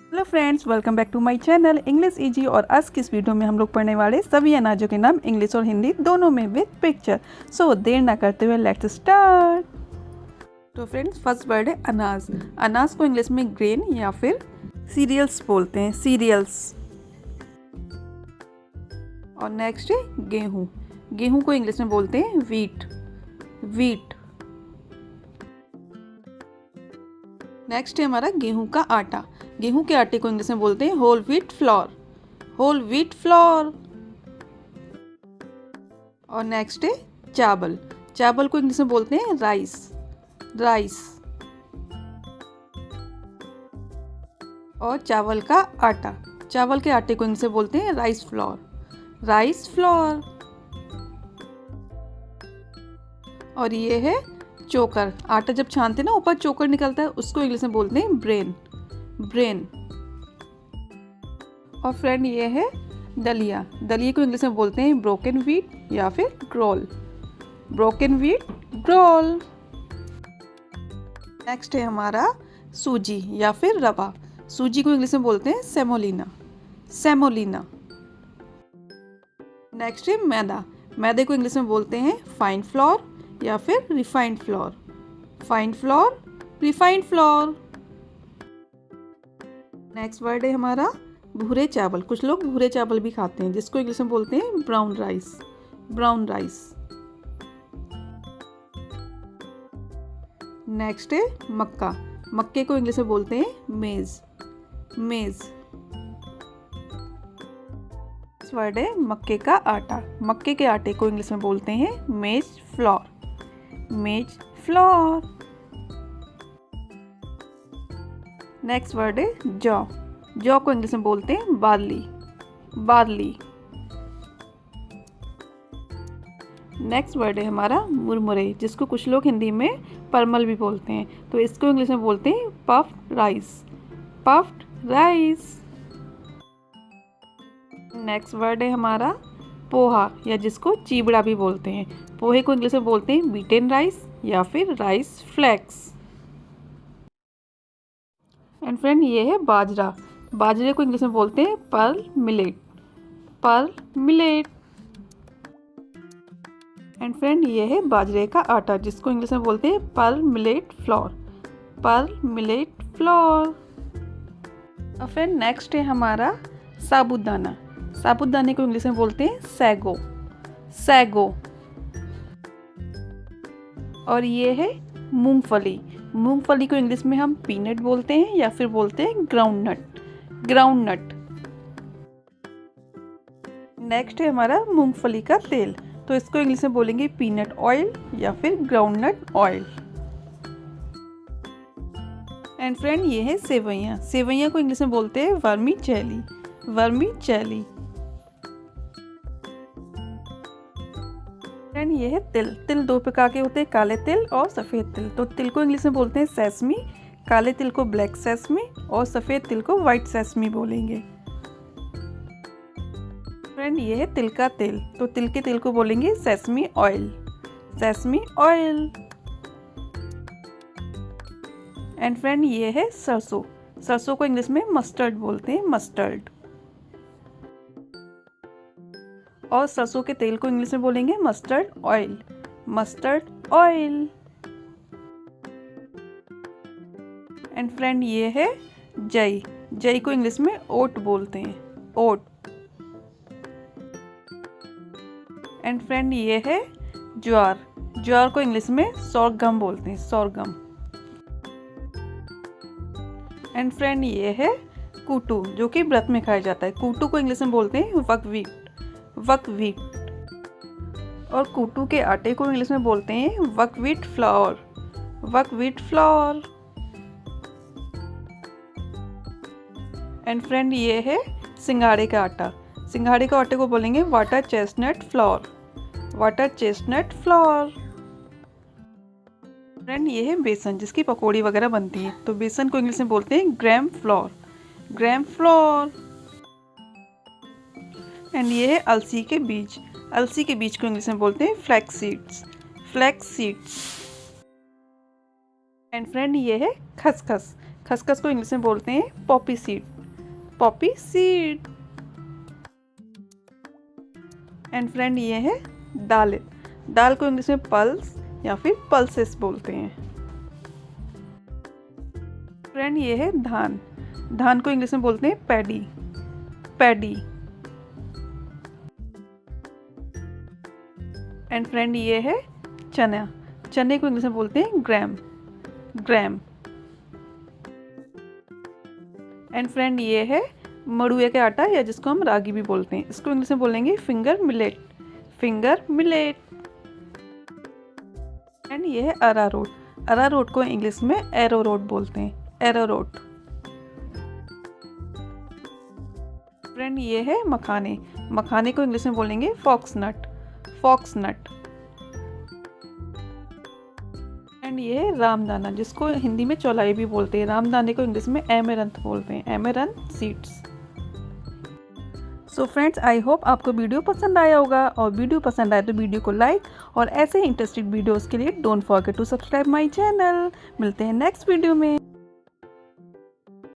Hello friends, welcome back to my channel English Easy. और आज की इस वीडियो में हम लोग पढ़ने वाले सभी अनाजों के नाम इंग्लिश और हिंदी दोनों में विद पिक्चर। सो देर ना करते हुए लेट्स स्टार्ट। तो फ्रेंड्स, फर्स्ट वर्ड है अनाज। अनाज को इंग्लिश में ग्रेन या फिर सीरियल्स बोलते हैं, सीरियल्स। और नेक्स्ट है गेहूँ। गेहूँ को इंग्लिश में बोलते हैं व्हीट, व्हीट। नेक्स्ट है हमारा गेहूं का आटा। गेहूं के आटे को इंग्लिश में बोलते हैं whole wheat flour, whole wheat flour. और नेक्स्ट है चावल। चावल को इंग्लिश में बोलते हैं राइस, राइस। और चावल का आटा, चावल के आटे को इंग्लिश में बोलते हैं राइस फ्लोर, राइस फ्लोर। और ये है चोकर। आटा जब छानते हैं ना, ऊपर चोकर निकलता है, उसको इंग्लिश में बोलते हैं ब्रेन, ब्रेन। और फ्रेंड ये है दलिया। दलिया को इंग्लिश में बोलते हैं ब्रोकन व्हीट या फिर growl, broken wheat, growl. Next है हमारा सूजी या फिर रवा। सूजी को इंग्लिश में बोलते हैं सेमोलिना, सेमोलिना। नेक्स्ट है मैदा। मैदे को इंग्लिश में बोलते हैं फाइन फ्लोर या फिर refined floor, fine floor, refined floor. Next word है हमारा भूरे चावल। कुछ लोग भूरे चावल भी खाते हैं, जिसको इंग्लिश में बोलते हैं brown rice, brown rice. Next है मक्का। मक्के को इंग्लिश में बोलते हैं मेज, मेज। नेक्स्ट वर्ड है मक्के का आटा। मक्के के आटे को इंग्लिश में बोलते हैं मेज फ्लोर, मेज फ्लोर। नेक्स्ट वर्ड है जौ। जौ को इंग्लिश में बोलते हैं बार्ली, बार्ली। नेक्स्ट वर्ड है हमारा मुरमुरे, जिसको कुछ लोग हिंदी में परमल भी बोलते हैं, तो इसको इंग्लिश में बोलते हैं puffed rice, puffed rice. Next word है हमारा पोहा, या जिसको चीबड़ा भी बोलते हैं। पोहे को इंग्लिश में बोलते हैं बीटन राइस या फिर राइस फ्लेक्स। एंड फ्रेंड ये है बाजरा। बाजरे को इंग्लिश में बोलते हैं pearl millet, pearl millet. And friend ये है बाजरे का आटा, जिसको इंग्लिश में बोलते हैं pearl millet floor, pearl millet floor. और फ्रेंड नेक्स्ट है हमारा साबूदाना। साबूदाने को इंग्लिश में बोलते हैं सैगो, सैगो। और ये है मूंगफली। मूंगफली को इंग्लिश में हम पीनट बोलते हैं या फिर बोलते हैं ground nut, ground nut. Next है हमारा मूंगफली का तेल, तो इसको इंग्लिश में बोलेंगे पीनट ऑयल या फिर ground nut oil. And friend ये है सेवइयाँ। सेवइयाँ को इंग्लिश में बोलते हैं वर्मीचेली, वर्मीचेली। फ्रेंड ये है तिल। तिल दो प्रकार के होते हैं, काले तिल और सफ़ेद तिल। तो तिल को इंग्लिश में बोलते हैं सेसमी, काले तिल को ब्लैक सेसमी और सफ़ेद तिल को वाइट सेसमी बोलेंगे। फ्रेंड ये है तिल का तेल, तो तिल के तेल को बोलेंगे sesame oil, sesame oil. And friend ये है सरसों। सरसों को इंग्लिश में मस्टर्ड बोलते हैं, मस्टर्ड। और सरसों के तेल को इंग्लिश में बोलेंगे mustard oil, mustard oil. And friend ये है जई। जई को इंग्लिश में ओट बोलते हैं, ओट। एंड फ्रेंड ये है ज्वार। ज्वार को इंग्लिश में सोरगम बोलते हैं, सोरगम। एंड फ्रेंड ये है कूटू, जो कि व्रत में खाया जाता है। कूटू को इंग्लिश में बोलते हैं बकव्हीट, बकव्हीट। और कूटू के आटे को इंग्लिश में बोलते हैं buckwheat flower, buckwheat flower. And friend ये है सिंघाड़े का आटा। सिंघाड़े के आटे को बोलेंगे water chestnut flower, water chestnut flower. Friend ये है बेसन, जिसकी पकौड़ी वगैरह बनती है, तो बेसन को इंग्लिश में बोलते हैं ग्राम फ्लोर, ग्राम फ्लोर। एंड ये है अलसी के बीज। अलसी के बीज को इंग्लिश में बोलते हैं flax seeds, flax seeds. And friend ये है खसखस। खसखस को इंग्लिश में बोलते हैं Poppy seed, Poppy seed. And friend ये है दाल। दाल को इंग्लिश में पल्स या फिर पल्सेस बोलते हैं। फ्रेंड ये है धान। धान को इंग्लिश में बोलते हैं पैडी, पैडी। एंड फ्रेंड ये है चना। चने को इंग्लिश में बोलते हैं ग्रैम, ग्रैम। एंड फ्रेंड ये है मड़ुए का आटा या जिसको हम रागी भी बोलते हैं। इसको इंग्लिश में बोलेंगे finger millet, finger millet. And ये है अरारोट। अरारोट को इंग्लिश में एरोरोट बोलते हैं, एरोरोट। फ्रेंड ये है मखाने। मखाने को इंग्लिश में बोलेंगे फॉक्सनट, फॉक्सनट। एंड ये है रामदाना, जिसको हिंदी में चौलाई भी बोलते हैं। रामदाने को इंग्लिश में एमेरंथ बोलते हैं, amaranth seeds. So friends, I hope आपको वीडियो पसंद आया होगा, और वीडियो पसंद आए तो वीडियो को लाइक, और ऐसे ही इंटरेस्टिंग वीडियोस के लिए don't forget to subscribe my channel. मिलते हैं नेक्स्ट वीडियो में।